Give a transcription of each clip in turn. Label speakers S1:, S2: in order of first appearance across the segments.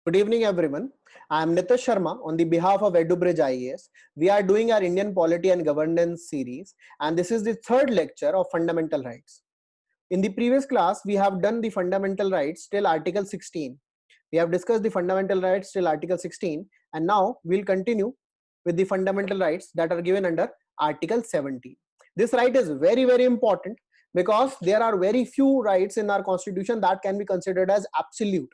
S1: Good evening, everyone. I am Nitish Sharma on the behalf of EduBridge IAS. We are doing our Indian Polity and Governance series, and this is the third lecture of Fundamental Rights. In the previous class, we have done the fundamental rights till Article 16. We have discussed the fundamental rights till Article 16, and now we'll continue with the fundamental rights that are given under Article 17. This right is very, very important because there are very few rights in our constitution that can be considered as absolute.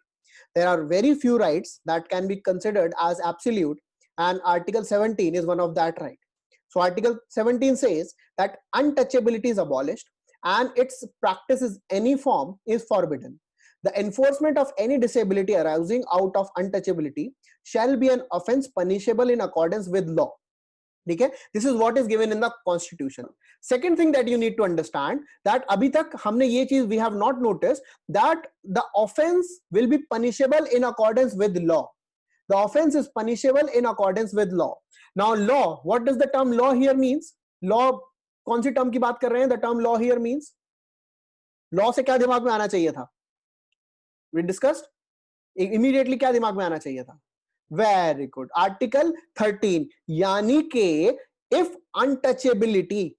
S1: There are very few rights that can be considered as absolute, and Article 17 is one of that right. So Article 17 says that untouchability is abolished and its practice in any form is forbidden. The enforcement of any disability arising out of untouchability shall be an offense punishable in accordance with law. ठीक है, this is what is given in the constitution. Second thing that you need to understand that अभी तक हमने ये चीज we have not noticed that the offense will be punishable in accordance with law. The offense is punishable in accordance with law. Now law, what does the term law here means? Law कौन सी term की बात कर रहे हैं? The term law here means law से क्या दिमाग में आना चाहिए था? We discussed immediately क्या दिमाग में आना चाहिए था? Very good. Article 13 यानी कि if untouchability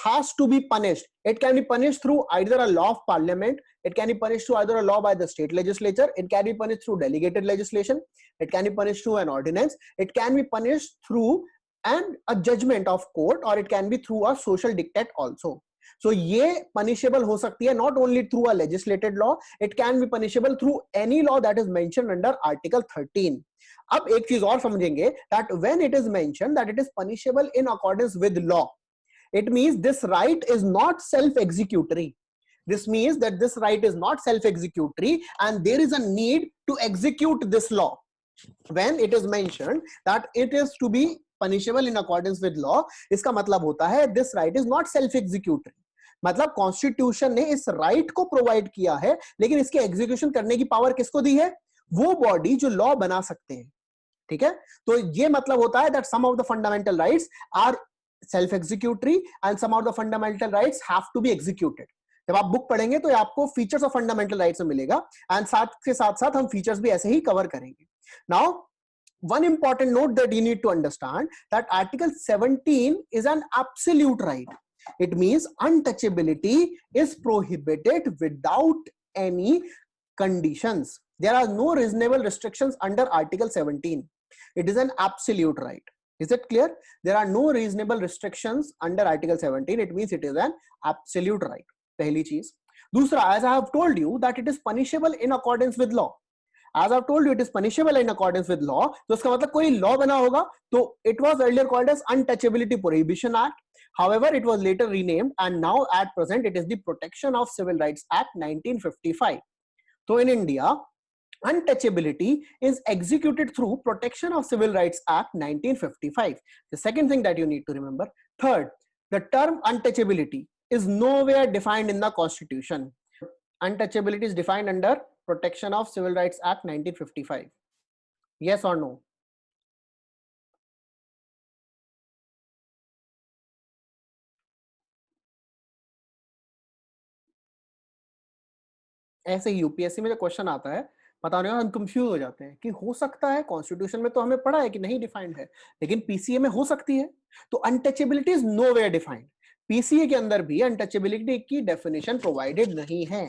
S1: has to be punished, it can be punished through either a law of parliament, it can be punished through either a law by the state legislature, it can be punished through delegated legislation, it can be punished through an ordinance, it can be punished through a judgment of court, or it can be through a social dictate also. So ये punishable हो सकती है not only through a legislated law, it can be punishable through any law that is mentioned under Article 13. अब एक चीज और समझेंगे that when it is mentioned that it is punishable in accordance with law, it means this right is not self-executory. This means that this right is not self-executory and there is a need to execute this law. When it is mentioned that it is to be punishable in accordance with law, इसका मतलब होता है this right is not self-executory. मतलब constitution ने इस right को provide किया है, लेकिन इसके एग्जीक्यूशन करने की पावर किसको दी है? वो बॉडी जो लॉ बना सकते हैं. ठीक है, तो ये मतलब होता है that some of the fundamental rights are self-executory and some of the fundamental rights have to be executed. जब आप बुक पढ़ेंगे तो आपको फीचर्स ऑफ फंडामेंटल राइट्स में मिलेगा, एंड साथ के साथ साथ हम फीचर्स भी ऐसे ही कवर करेंगे. Now one important note that you need to understand that Article 17 is an absolute right. It means untouchability is prohibited without any conditions. There are no reasonable restrictions under Article 17. It is an absolute right. Is it clear? There are no reasonable restrictions under Article 17. It means it is an absolute right. पहली चीज. दूसरा, as I have told you that it is punishable in accordance with law. As I've told you, it is punishable in accordance with law. तो इसका मतलब कोई law बना होगा, तो it was earlier called as Untouchability Prohibition Act. However, it was later renamed and now at present it is the Protection of Civil Rights Act 1955. So in India, untouchability is executed through Protection of Civil Rights Act 1955. The second thing that you need to remember. Third, the term untouchability is nowhere defined in the Constitution. Untouchability is defined under Protection of Civil Rights Act 1955. Yes or no? ऐसे ही UPSC में जो question आता है, पता नहीं, हम confuse हो जाते हैं कि हो सकता है कॉन्स्टिट्यूशन में तो हमें पढ़ा है कि नहीं डिफाइंड है, लेकिन पीसीए में हो सकती है. तो untouchability is nowhere defined. PCA के अंदर भी अनटचेबिलिटी की डेफिनेशन प्रोवाइडेड नहीं है.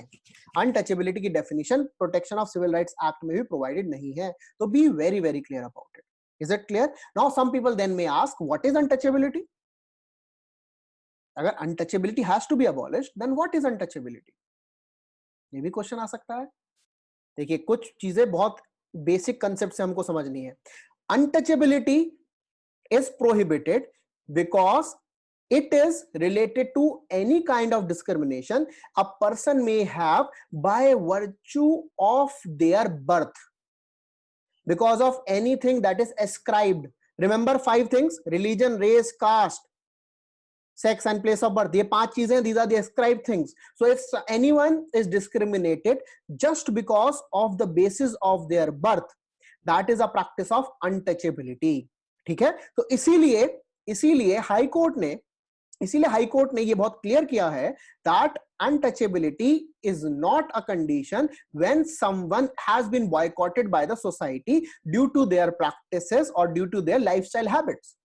S1: अनटचेबिलिटी की definition protection of civil rights act में भी प्रोवाइडेड नहीं है. तो be very very clear about it. Is it clear? Now some people then may ask what is untouchability. अगर untouchability has to be abolished then what is untouchability? ये भी question आ सकता है. देखिए, कुछ चीजें बहुत बेसिक कंसेप्ट से हमको समझनी है. Untouchability is prohibited because it is related to any kind of discrimination a person may have by virtue of their birth, because of anything that is ascribed. Remember 5 things: religion, race, caste, sex and place of birth. ये 5 चीजें, these are the ascribed things. So if anyone is discriminated just because of the basis of their birth, that is a practice of untouchability. ठीक है, तो इसीलिए high court ने इसीलिए high court ने ये बहुत क्लियर किया है that untouchability is not a condition when someone has been boycotted by the society due to their practices or due to their lifestyle habits.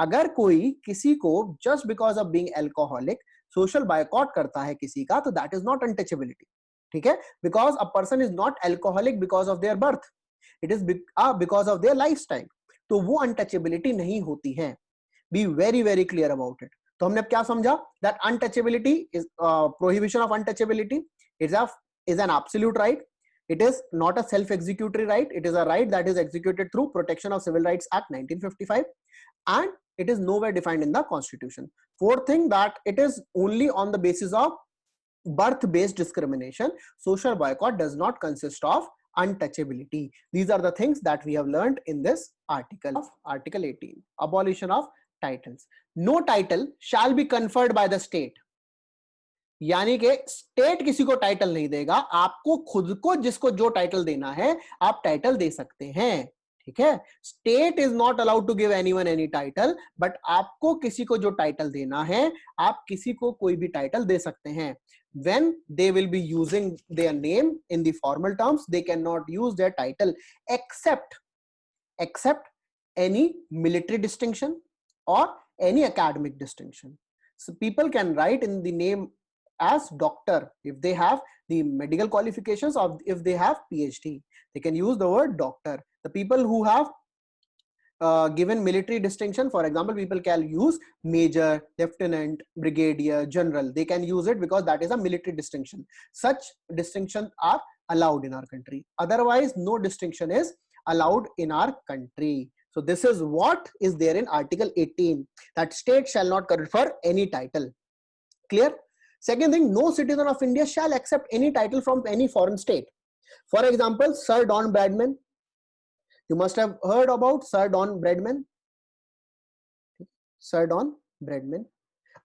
S1: अगर कोई किसी को just because of being alcoholic social boycott करता है किसी का, तो that is not untouchability. ठीक है, because a person is not alcoholic because of their birth, it is because of their lifestyle. तो वो untouchability नहीं होती है. Be very very clear about it. तो हमने अब क्या समझा? That untouchability is prohibition of untouchability is an absolute right. It is not a self-executory right. It is a right that is executed through Protection of Civil Rights Act 1955, and it is nowhere defined in the Constitution. Fourth thing, that it is only on the basis of birth-based discrimination. Social boycott does not consist of untouchability. These are the things that we have learned in this article of Article 18, abolition of titles. No title shall be conferred by the state. यानी कि state किसी को title नहीं देगा, आपको खुद को जिसको जो टाइटल देना है आप टाइटल दे सकते हैं. ठीक है, state is not allowed to give anyone any title, but आपको किसी को जो टाइटल देना है आप किसी को कोई भी टाइटल दे सकते हैं. When they will be using their name in the formal terms, they cannot use their title except any military distinction or any academic distinction. So people can write in the name as doctor if they have the medical qualifications, or if they have PhD, they can use the word doctor. The people who have given military distinction, for example, people can use major, lieutenant, brigadier, general. They can use it because that is a military distinction. Such distinctions are allowed in our country. Otherwise, no distinction is allowed in our country. So this is what is there in Article 18, that state shall not confer any title. Clear? Second thing, no citizen of India shall accept any title from any foreign state. For example, Sir Don Bradman. You must have heard about Sir Don Bradman. Sir Don Bradman.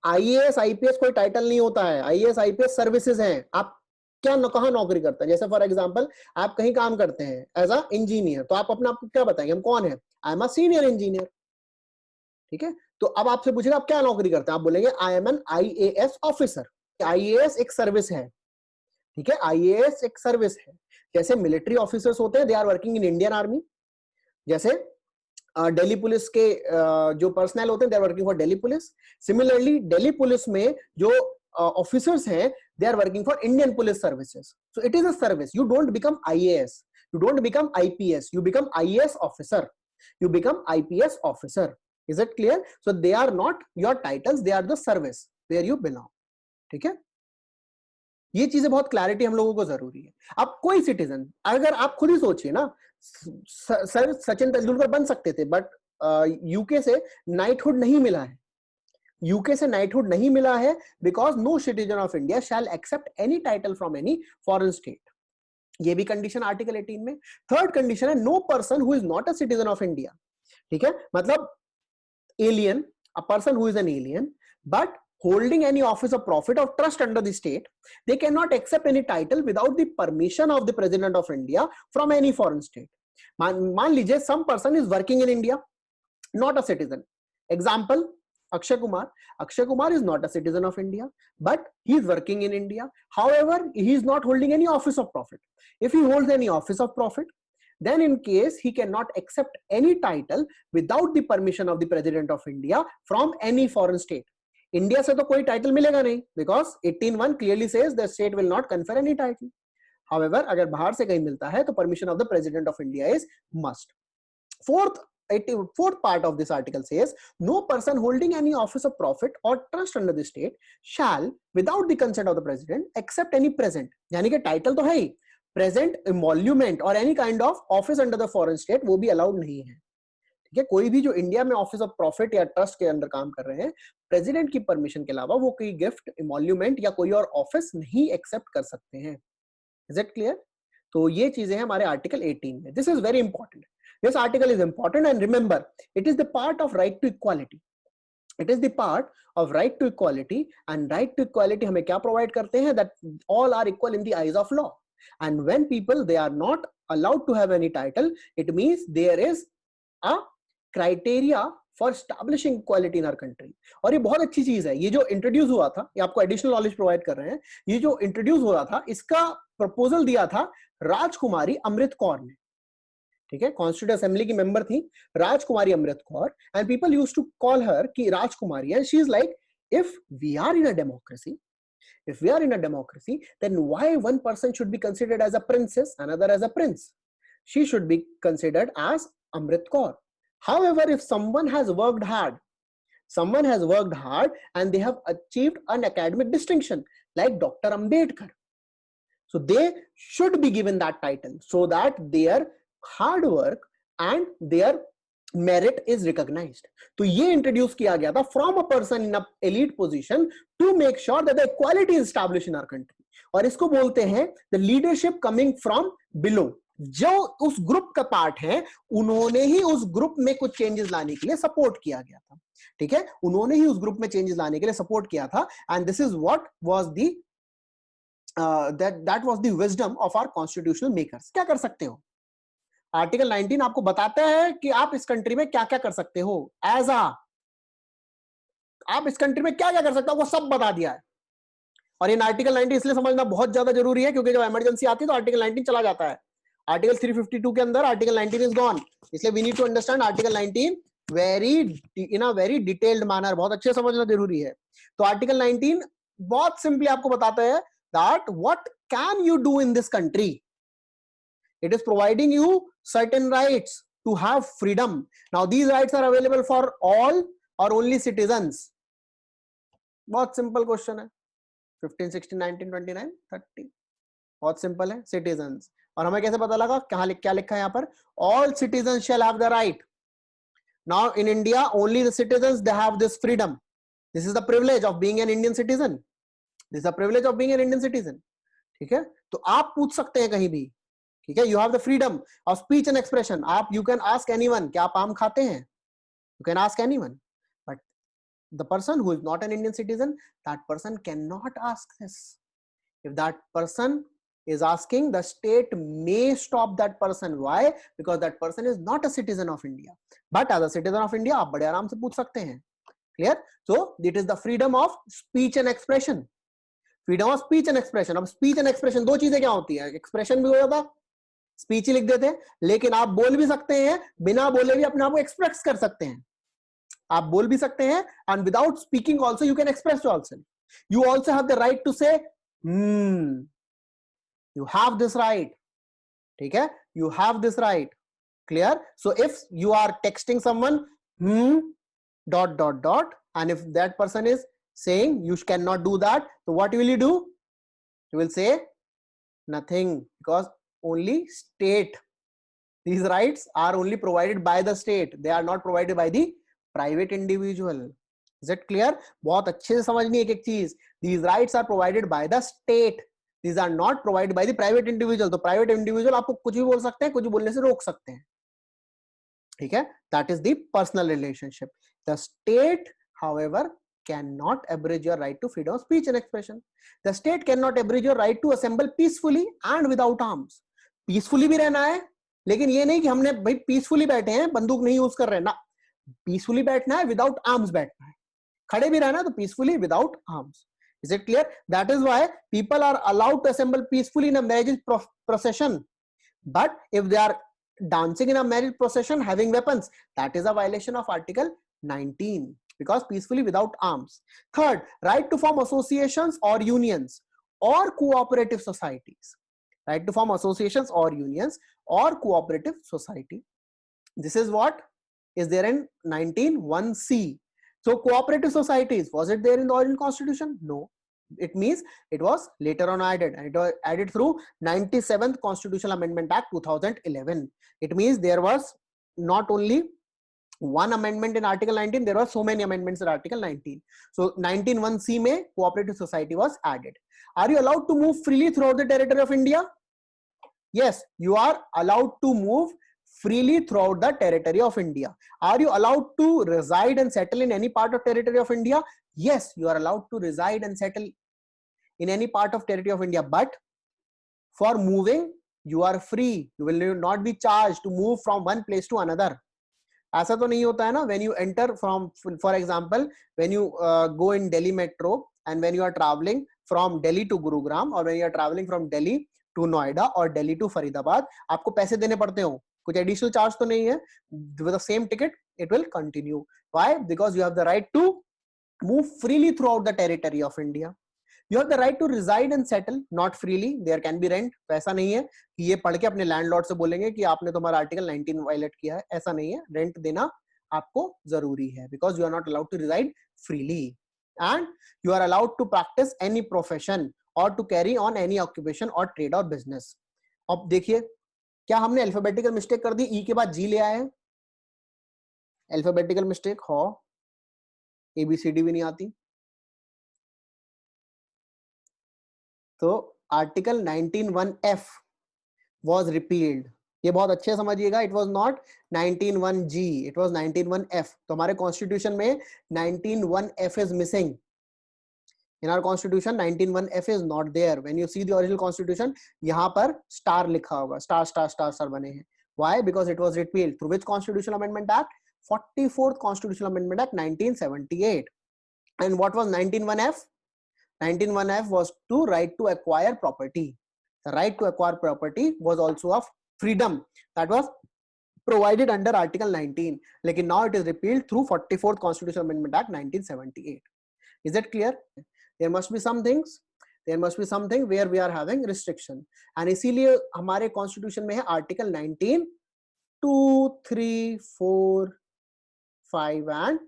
S1: IAS, IPS कोई title नहीं होता है. IAS, IPS services हैं. आप कहाँ नौकरी करते हैं? जैसे फॉर एग्जांपल आप कहीं काम करते हैं एज अ इंजीनियर, तो आप अपने आप को क्या बताएंगे? हम कौन है? I am a senior engineer. ठीक है, तो अब आपसे पूछेगा आप क्या नौकरी करते हैं, आप बोलेंगे I am an IAS officer. IAS एक सर्विस है. ठीक है, IAS एक सर्विस है. जैसे मिलिट्री ऑफिसर्स होते हैं, they are working in Indian army. जैसे दिल्ली पुलिस के जो पर्सनल होते हैं, they are working for Delhi police. Similarly Delhi police में जो ऑफिसर्स हैं, they are working for Indian police services. So it is a service. You don't become IAS, you don't become IPS, you become IAS officer, you become IPS officer. Is it clear? So they are not your titles, they are the service where you belong. ठीक है, ये चीजें बहुत clarity हम लोगों को जरूरी है. अब कोई सिटीजन, अगर आप खुद ही सोचिए ना, सर सचिन तेंदुलकर बन सकते थे, बट यूके से नाइटहुड नहीं मिला है. यूके से नाइटहुड नहीं मिला है because no citizen of India shall accept any title from any foreign state. ये भी कंडीशन आर्टिकल 18 में. थर्ड कंडीशन है, no person who is not a citizen of India. ठीक है, मतलब alien, a person who is an alien but holding any office of profit or trust under the state, they cannot accept any title without the permission of the President of India from any foreign state. मान लीजिए some person is working in India, not a citizen. Example, Akshay Kumar. Akshay Kumar is not a citizen of India, but he is working in India. However, he is not holding any office of profit. If he holds any office of profit, then in case he cannot accept any title without the permission of the President of India from any foreign state. India से तो कोई title मिलेगा नहीं, because 18(1) clearly says the state will not confer any title. However, अगर बाहर से कहीं मिलता है तो permission of the president of India is must. Fourth part of this article says, no person holding any office of profit or trust under the state shall, without the consent of the president, accept any present. यानी कि title तो है ही, present, emolument और any kind of office under the foreign state वो भी allowed नहीं है. ठीक है, कोई भी जो इंडिया में ऑफिस ऑफ प्रॉफिट या ट्रस्ट के अंदर काम कर रहे हैं, प्रेसिडेंट की परमिशन के अलावा वो कोई गिफ्ट, इमोल्यूमेंट या कोई और ऑफिस नहीं एक्सेप्ट कर सकते हैं. Is it clear? तो ये चीजें हैं हमारे आर्टिकल 18 में. This is very important. This article is important and remember, it is the part of right to equality. It is the part of right to equality. And right to equality हमें क्या provide करते हैं? That all are equal in the eyes of law. And when people they are not allowed to have any title, it means there is a criteria for establishing equality in our country. और ये बहुत अच्छी चीज है, ये जो introduce हुआ था, ये आपको एडिशनल नॉलेज प्रोवाइड कर रहे हैं, ये जो इंट्रोड्यूस हो रहा था इसका प्रपोजल दिया था राजकुमारी अमृत कौर ने, ठीक है, कॉन्स्टिट्यूएंट असेंबली की मेंबर थी Rajkumari Amrit Kaur, and people used to call her की Rajkumari, and she is like, if we are in a democracy, if we are in a democracy, then why one person should be considered as a princess, another as a prince? She should be considered as Amrit Kaur. However, if someone has worked hard and they have achieved an academic distinction like Dr. Ambedkar, so they should be given that title so that their hard work and their merit is recognized. तो ये introduce किया गया था from a person in a elite position to make sure that the equality is established in our country. और इसको बोलते हैं the leadership coming from below. जो उस ग्रुप का पार्ट है उन्होंने ही उस ग्रुप में कुछ चेंजेस लाने के लिए सपोर्ट किया गया था, ठीक है, उन्होंने ही उस ग्रुप में चेंजेस लाने के लिए सपोर्ट किया था, and this is what was the that was the wisdom of our constitutional makers. क्या कर सकते हो, आर्टिकल 19 आपको बताता है कि आप इस कंट्री में क्या क्या कर सकते हो, एज आप इस कंट्री में क्या क्या कर सकते हो वो सब बता दिया है। और ये आर्टिकल 19 इसलिए समझना बहुत ज्यादा जरूरी है क्योंकि जब इमरजेंसी आती है तो आर्टिकल 19 चला जाता है। आर्टिकल 352 के अंदर आर्टिकल 19 इज गॉन, इसलिए we need to understand article 19 in a very detailed manner, बहुत अच्छे समझना जरूरी है। तो आर्टिकल 19 बहुत सिंपली आपको बताता है that what can you do in this country. It is providing you certain rights to have freedom. Now these rights are available for all or only citizens? बहुत सिंपल क्वेश्चन है, 15, 16, 19, 29, 30, बहुत simple है, citizens। और हमें कैसे पता लगा, क्या लिखा है यहाँ पर, all citizens shall have the right. Now in India only the citizens they have this freedom. This is the privilege of being an Indian citizen. This is the privilege of being an Indian citizen. ठीक है, तो आप पूछ सकते हैं कहीं भी, ठीक है, you have the freedom of speech and expression. आप यू कैन आस्क एनीवन क्या आप आम खाते हैं, you can ask anyone, but the person who is not an Indian citizen, that person can not ask this. If that person is asking, the state may stop that person. Why? Because that person is not a citizen of India. But as a citizen of India आप बड़े आराम से पूछ सकते हैं। Clear? So it is the freedom of speech and expression. Freedom of speech and expression. अब speech and expression दो चीजें क्या होती है, expression भी हो जाता, स्पीच ही लिख देते हैं, लेकिन आप बोल भी सकते हैं, बिना बोले भी अपने आप को एक्सप्रेस कर सकते हैं। आप बोल भी सकते हैं and without speaking also you can express yourself. You also have the right to say you have this right, ठीक है, you have this right. Clear? So if you are texting someone dot dot dot and if that person is saying you cannot do that, so what will you do? You will say nothing, because only state, these rights are only provided by the state, they are not provided by the private individual. Is it clear? बहुत अच्छे से समझनी एक एक चीज, these rights are provided by the state, these are not provided by the private individual. तो private individual आपको कुछ भी बोल सकते हैं, कुछ भी बोलने से रोक सकते हैं, ठीक है, that is the personal relationship. The state however cannot abridge your right to freedom of speech and expression. The state cannot abridge your right to assemble peacefully and without arms. Peacefully भी रहना है, लेकिन ये नहीं कि हमने भाई peacefully बैठे हैं, बंदूक नहीं यूज कर रहे हैं ना, पीसफुली बैठना है, विदाउट आर्म्स बैठना है, खड़े भी रहना है तो peacefully without arms. Is it clear? That is why people are allowed to assemble peacefully in a marriage procession, but if they are dancing in a marriage procession having weapons, that is a violation of Article 19. Because peacefully without arms. Third, right to form associations or unions or cooperative societies. Right to form associations or unions or cooperative society. This is what is there in 19(1)(c). So cooperative societies, was it there in the original constitution? No. It means it was later on added, and it was added through 97th Constitutional Amendment Act 2011. It means there was not only one amendment in Article 19, there were so many amendments in Article 19. So 19(1)(c) में cooperative society was added. Are you allowed to move freely throughout the territory of India? Yes, you are allowed to move freely throughout the territory of India. Are you allowed to reside and settle in any part of territory of India? Yes, you are allowed to reside and settle in any part of territory of India, but for moving you are free. You will not be charged to move from one place to another. ऐसा तो नहीं होता है ना, when you enter from, for example, when you go in Delhi metro and when you are traveling from Delhi to Gurugram or when you are traveling from Delhi to Noida or Delhi to Faridabad, आपको पैसे देने पड़ते हो, कुछ additional charge तो नहीं है. With the same ticket it will continue. Why? Because you have the right to move freely throughout the territory of India. You have the right to reside and settle, not freely. There can be rent. ऐसा नहीं है कि ये पढ़ के अपने landlord से बोलेंगे कि आपने तो हमारा आर्टिकल 19 वायलेट किया है. ऐसा नहीं है. रेंट देना आपको जरूरी है, because you are not allowed to reside freely and you are allowed to practice any profession or to carry on any occupation or trade or business. अब देखिए, क्या हमने अल्फाबेटिकल मिस्टेक कर दी, ई के बाद जी ले आए. अल्फाबेटिकल मिस्टेक हो, एबीसीडी भी नहीं आती. तो आर्टिकल 19(1)(f was repealed. ये बहुत अच्छे समझिएगा. It was not 19(1)(g, it was 19(1)(f. तो हमारे कॉन्स्टिट्यूशन में 19(1)(f is missing. In our constitution 19(1)(f is not there. When you see the original constitution, यहाँ पर स्टार लिखा होगा, स्टार स्टार स्टार स्टार बने हैं. Why? Because it was repealed. Through which constitutional amendment act? 44th Constitutional Amendment Act 1978. And what was 19(1)(f? 19(1)(f was to right to acquire property. The right to acquire property was also a freedom that was provided under Article 19. Lekin now it is repealed through 44th Constitutional Amendment Act 1978. Is it clear? There must be some things. There must be something where we are having restriction. And इसीलिए हमारे Constitution में है Article 19, 2, 3, 4, 5 and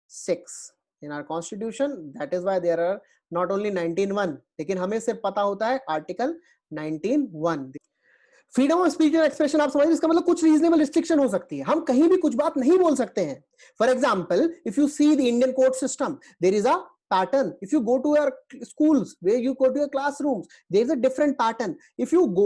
S1: 6. In our constitution, that is why there are not only 19(1), लेकिन हमें सिर्फ पता होता है article 19(1). Freedom of speech and expression आप समझिए, इसका मतलब कुछ रीजनेबल रिस्ट्रिक्शन हो सकती है. हम कहीं भी कुछ बात नहीं बोल सकते हैं. For example, if you see the Indian court system, there is a pattern. If you go to your schools, where you go to your classrooms, there is a different pattern. If you go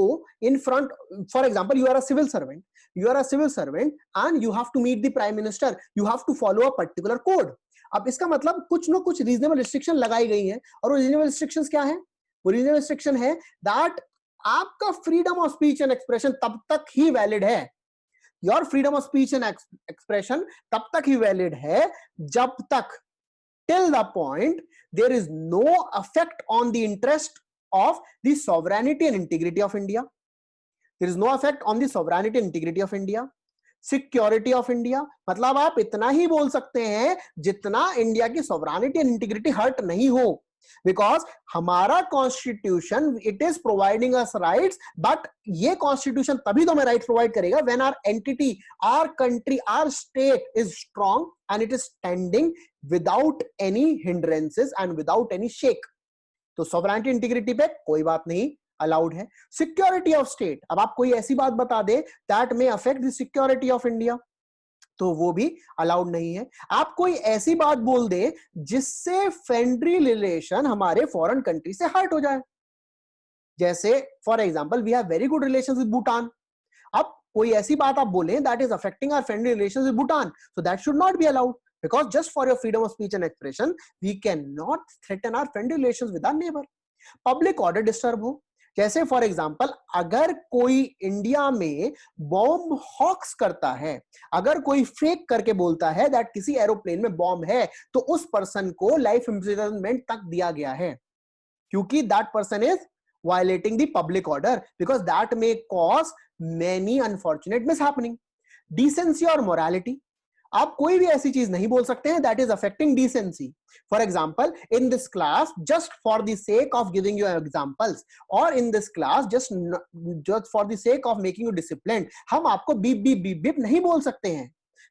S1: in front, for example, you are a civil servant. You are a civil servant and you have to meet the prime minister. You have to follow a particular code. अब इसका मतलब कुछ ना कुछ reasonable restriction लगाई गई है. और वो रीजनेबल रिस्ट्रिक्शंस क्या है? वो रीजनेबल रिस्ट्रिक्शन है दैट आपका freedom of speech and expression तब तक ही वैलिड है. Your freedom of speech and expression तब तक ही वैलिड है जब तक, till the point there is no effect on the interest of the sovereignty and integrity of India. There is no effect on the sovereignty and integrity of India. Security of India, मतलब आप इतना ही बोल सकते हैं जितना India की sovereignty and integrity hurt नहीं हो. Because हमारा constitution it is providing us rights, but ये कॉन्स्टिट्यूशन तभी तो हमें राइट्स प्रोवाइड करेगा when our entity, our country, our state is strong and it is standing without any hindrances and without any shake. तो sovereignty integrity पे कोई बात नहीं अलाउड है. सिक्योरिटी ऑफ स्टेट, अब आप कोई ऐसी बात बता दे that may affect the security of India, तो वो भी अलाउड नहीं है. आप कोई ऐसी बात बोल दे जिससे फ्रेंडली रिलेशन हमारे फॉरेन कंट्री से हर्ट हो जाए. जैसे for example we have very good relations with Bhutan. अब कोई ऐसी बात आप बोलें that is affecting our friendly relations with Bhutan, so that should not be allowed, because just for your freedom of speech and expression we cannot threaten our friendly relations with our neighbor. Public order disturb हो, जैसे for example अगर कोई India में bomb hawks करता है, अगर कोई fake करके बोलता है दैट किसी एरोप्लेन में बॉम्ब है, तो उस पर्सन को लाइफ इंप्रिजनमेंट तक दिया गया है, क्योंकि that person is violating the public order, because that may cause many unfortunate mishappening. Decency और मोरालिटी, आप कोई भी ऐसी चीज नहीं बोल सकते हैं that is affecting decency. For example, in this class, just for the sake of giving you examples, or in this class just for the sake of making you disciplined, हम आपको बीप बीप बीप बीप नहीं बोल सकते हैं,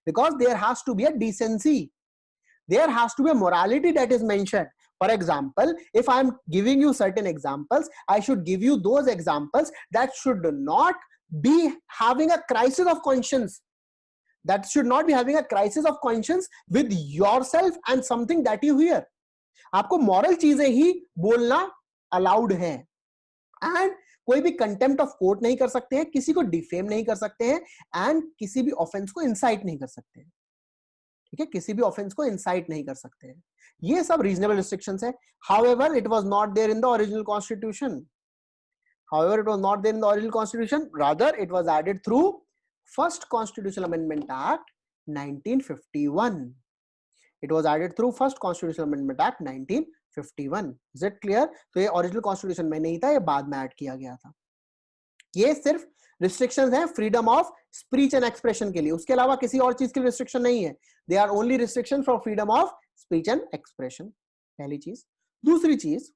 S1: because there has to be a decency, there has to be a morality that is mentioned. For example, if I am giving you certain examples, I should give you those examples that should not be having a crisis of conscience. That should not be having a crisis of conscience with yourself and something that you hear. आपको moral चीजें ही बोलना allowed है. And कोई भी contempt of court नहीं कर सकते हैं, किसी को defame नहीं कर सकते हैं, and किसी भी offense को incite नहीं कर सकते हैं. ठीक है, किसी भी offense को incite नहीं कर सकते हैं. ये सब reasonable restrictions है. However, it was not there in the original constitution. However, it was not there in the original constitution. Rather, it was added through First Constitutional Amendment Act 1951. It was added through first Constitutional Amendment Act 1951. Is it clear? तो ये original constitution में नहीं था, ये बाद में add किया गया था. ये सिर्फ रिस्ट्रिक्शंस हैं freedom of speech and expression के लिए, उसके अलावा किसी और चीज के लिए रिस्ट्रिक्शन नहीं है. They are only restriction for freedom of speech and expression. पहली चीज. दूसरी चीज,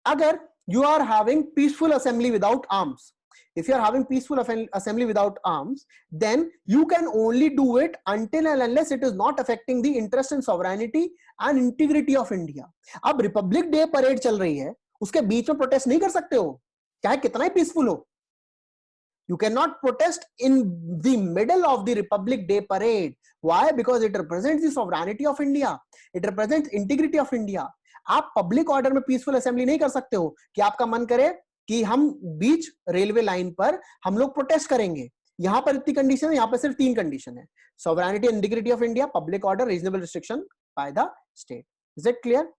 S1: अगर you are having peaceful assembly without arms, if you are having peaceful assembly without arms, then you can only do it until and unless it is not affecting the interest and sovereignty and integrity of India. अब Republic day parade चल रही है, उसके बीच में protest नहीं कर सकते हो, चाहे कितना ही पीसफुल हो. You cannot protest in the middle of the Republic Day parade. Why? Because it represents the sovereignty of India. It represents integrity of India. आप पब्लिक ऑर्डर में पीसफुल असेंबली नहीं कर सकते हो कि आपका मन करे कि हम बीच रेलवे लाइन पर हम लोग प्रोटेस्ट करेंगे. यहां पर इतनी कंडीशन है, यहां पर सिर्फ 3 कंडीशन है: sovereignty and integrity of India, public order, reasonable restriction by the state. Is it clear?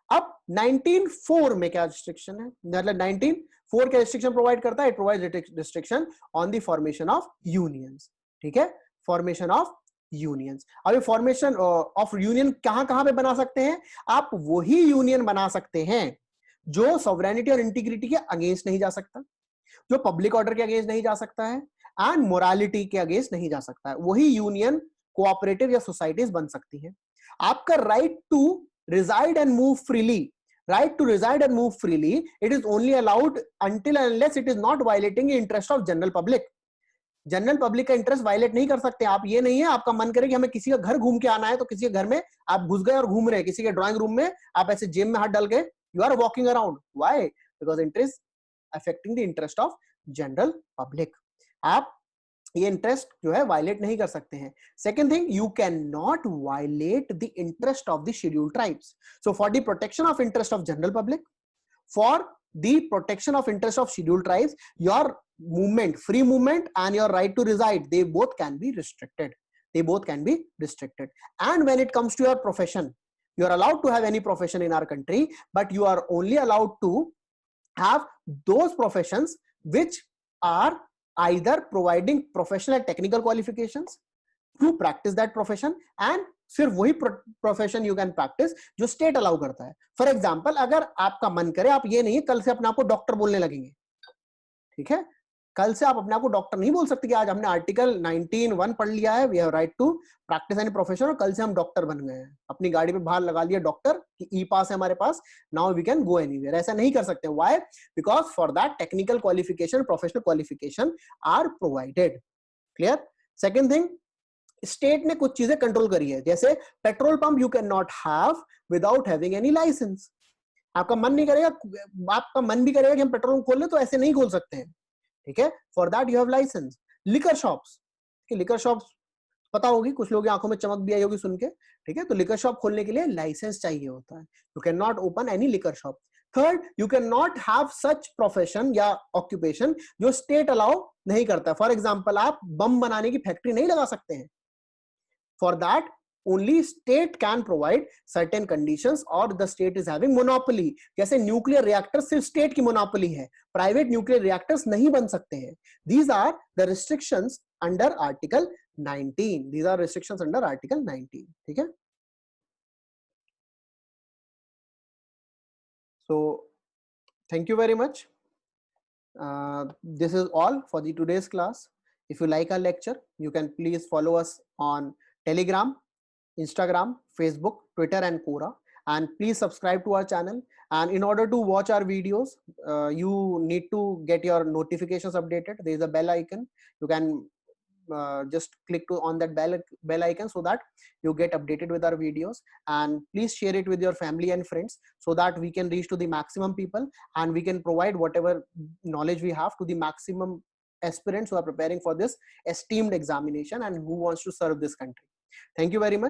S1: अब 1904 में क्या रिस्ट्रिक्शन है? मतलब 1904 क्या रिस्ट्रिक्शन प्रोवाइड करता है? It provides restriction on the formation of unions. ठीक है, फॉर्मेशन ऑफ यूनियंस. अब ये फॉर्मेशन ऑफ यूनियन कहां पे बना सकते हैं? आप वही यूनियन बना सकते हैं जो सॉवरेनिटी और इंटीग्रिटी के अगेंस्ट नहीं जा सकता, जो पब्लिक ऑर्डर के अगेंस्ट नहीं जा सकता है, एंड मोरालिटी के अगेंस्ट नहीं जा सकता है. वही यूनियन कोऑपरेटिव या सोसाइटीज बन सकती है. आपका right to reside and move freely, right to reside and move freely, it is only allowed until and unless it is not violating the interest of general public. General public का interest violet नहीं कर सकते आप. ये नहीं है आपका मन करे कि हमें किसी का घर घूम के आना है तो किसी के घर में आप घुस गए और घूम रहे हैं, किसी के ड्राइंग रूम में आप ऐसे जेब में हाथ डाल के you are walking around. Why? Because interest affecting the interest of general public. आप ये इंटरेस्ट जो है वायलेट नहीं कर सकते हैं. Second thing, you can not violate the interest of the scheduled tribes. So for the protection of interest of general public, for the protection of interest of scheduled tribes, your movement, free movement, and your right to reside, they both can be restricted. They both can be restricted. And when it comes to your profession, you are allowed to have any profession in our country, but you are only allowed to have those professions which are either providing professional and technical qualifications to practice that profession, and सिर्फ वही profession you can practice जो state allow करता है. For example, अगर आपका मन करे, आप ये नहीं है कल से अपने आप को डॉक्टर बोलने लगेंगे, ठीक है, कल से आप अपने आप को डॉक्टर नहीं बोल सकते कि आज हमने आर्टिकल 19(1) पढ़ लिया है, we have right to practise any profession, और कल से हम डॉक्टर बन गए हैं, अपनी गाड़ी पे बाहर लगा लिया डॉक्टर की ई पास है हमारे पास, now we can go anywhere. ऐसा नहीं कर सकते. Why? Because for that technical qualification, professional qualification are provided. Clear? Second thing, state ने कुछ चीजें कंट्रोल करी है, जैसे petrol pump you can not have without having any licence. आपका मन नहीं करेगा, आपका मन भी करेगा कि हम पेट्रोल पंप खोल ले, तो ऐसे नहीं खोल सकते हैं. ठीक है, for that you have licence. Liquor shops, liquor shops पता होगी, कुछ लोग आंखों में चमक भी आई होगी सुन के. ठीक है, तो लिकर शॉप खोलने के लिए लाइसेंस चाहिए होता है. You can not open any liquor shop. Third, you can not have such profession या ऑक्यूपेशन जो स्टेट अलाउ नहीं करता. फॉर एग्जाम्पल, आप बम बनाने की फैक्ट्री नहीं लगा सकते हैं. For that, only state can provide certain conditions, or the state is having monopoly. जैसे न्यूक्लियर रिएक्टर सिर्फ स्टेट की मोनोपोली है, प्राइवेट न्यूक्लियर रिएक्टर्स नहीं बन सकते हैं. These are the restrictions under Article 19. These are restrictions under Article 19. ठीक है? So, thank you very much. This is all for the today's class. If you like our lecture, you can please follow us on Telegram, Instagram, Facebook, Twitter, and Quora. And please subscribe to our channel. And in order to watch our videos, you need to get your notifications updated. There is a bell icon. You can just click on that bell icon so that you get updated with our videos. And please share it with your family and friends so that we can reach to the maximum people, and we can provide whatever knowledge we have to the maximum aspirants who are preparing for this esteemed examination and who wants to serve this country. Thank you very much.